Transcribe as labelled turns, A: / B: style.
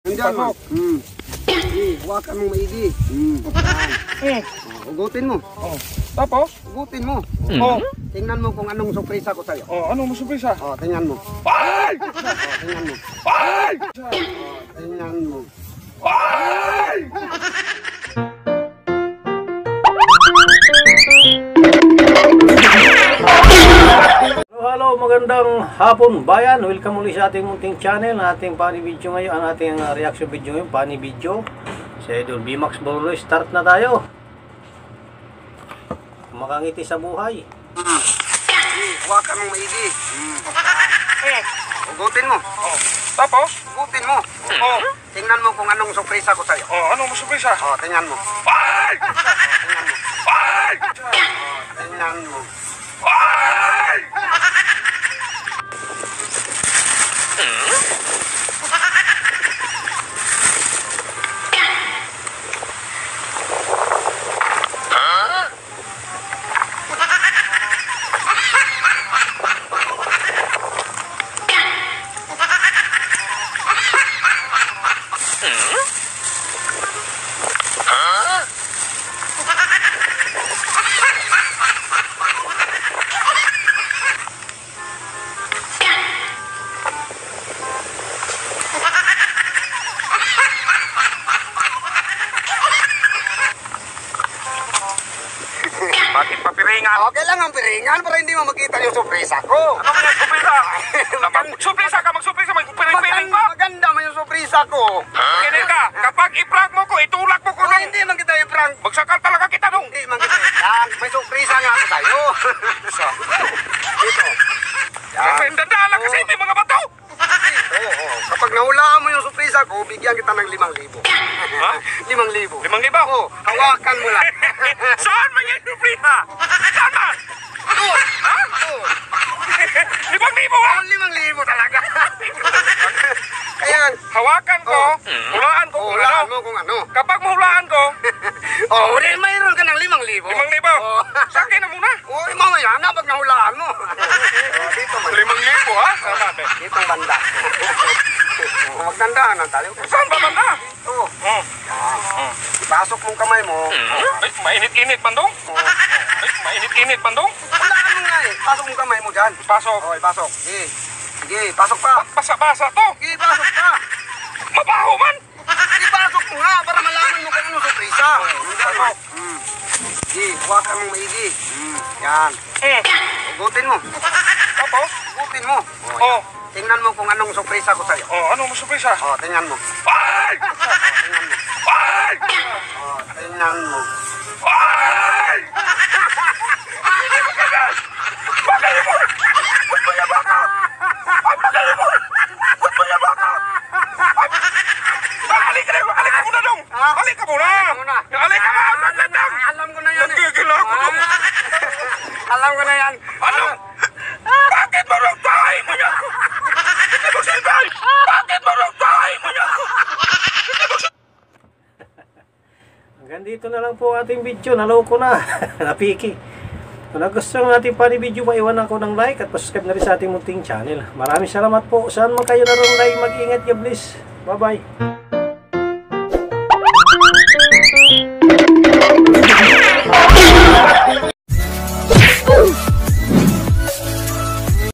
A: Nandiyan mo. Huwakan mo maigi. Hugutin mo.
B: Tapos?
A: Hugutin mo. Tingnan mo kung anong surpresa ko sa'yo.
B: Anong surpresa?
A: Tingnan mo.
B: Ay!
A: Tingnan mo.
B: Ay!
A: Tingnan mo.
B: Ay!
C: Hello, magandang hapon bayan. Welcome muli sa ating munting channel, ating funny video ngayon, ang ating reaction video ngayon, funny video. Sa Idol B-Max Bolo, start na tayo. Makangiti sa buhay.
A: Huwakan mo maigi. Hugutin mo.
B: Tapos?
A: Hugutin mo. Tingnan mo kung anong surpresa ko sa'yo.
B: Anong surpresa?
A: Tingnan mo.
B: Ay!
A: Tingnan mo.
B: Ay!
A: Tingnan mo.
B: Ay! Bakit papiringan?
A: Okay lang ang piringan para hindi mo makita yung surpresa ko.
B: Ano mo yung surpresa? Mag-surpresa ka, mag-surpresa, mag-piring-piring ka.
A: Maganda mo yung surpresa ko.
B: Kinin ka, kapag i-prank mo ko, itulak mo ko nung
A: Hindi man kita i-prank.
B: magsakal talaga kita nung.
A: Hindi man kita i-prank. May surpresa nga ako sa'yo. Dito.
B: Ang dandaan lang kasi may mga bato.
A: Kapag nahulaan mo yung surpresa ko, bigyan kita ng 5,000.
B: Ha?
A: 5,000.
B: 5,000?
A: Hawakan mo lang.
B: Saan man yung surpresa? Saan man?
A: Doon.
B: Ha?
A: Doon.
B: 5,000 ha?
A: 5,000 talaga. Ayan.
B: Hawakan ko, hulaan ko kung
A: Hulaan
B: ano.
A: mo kung ano.
B: Kapag mahulaan ko,
A: Mayroon ka ng 5,000.
B: 5,000. Sa akin na muna.
A: Mamaya na pag nahulaan mo. Dito man.
B: 5,000 ha? Saan natin?
A: Dito banda. Magdandaan ang tayo.
B: Saan ba banda?
A: Ito. Ipasok mong kamay mo.
B: Ay, mainit-init bandong. Ay, mainit-init bandong.
A: Hulaan mo nga eh. Pasok mong kamay mo dyan.
B: Pasok.
A: Pasok. Sige. Sige, pasok pa.
B: Basa-basa to.
A: Sige, pasok pa.
B: Mabaho man.
A: Ipasok mo nga para malaman mo kung anong surpresa. Pasok. Sige, huwakan mong maigi. Yan. Hugutin mo.
B: Tapos?
A: Hugutin mo.
B: Oh.
A: Tingnan mo kung anong surpresa ko sa'yo.
B: Ano mo surpresa?
A: Tingnan mo.
B: Ay!
A: Tingnan mo.
B: Ay!
A: Tingnan mo.
B: Ay! Magaling mo! Ba't mo yaba ka? Ay, magaling mo! Ba't mo yaba ka? Ay, halika muna dong! Halika muna! Halika muna! Saglit lang!
A: Alam ko na yan eh.
B: Nagigil ako dong!
A: Alam ko na yan.
B: Ano? Bakit mo rin tayo mo niya? Hindi mo silbay! Bakit mo rin tayo mo niya?
C: Hanggang dito na lang po ang ating video. Naloko na. Napiki. Kung nagustuhan ng ating funny video, paiwan ako ng like at pasubscribe na rin sa ating munting channel. Maraming salamat po. Saan man kayo naroon like, mag-ingat, God bless. Bye-bye.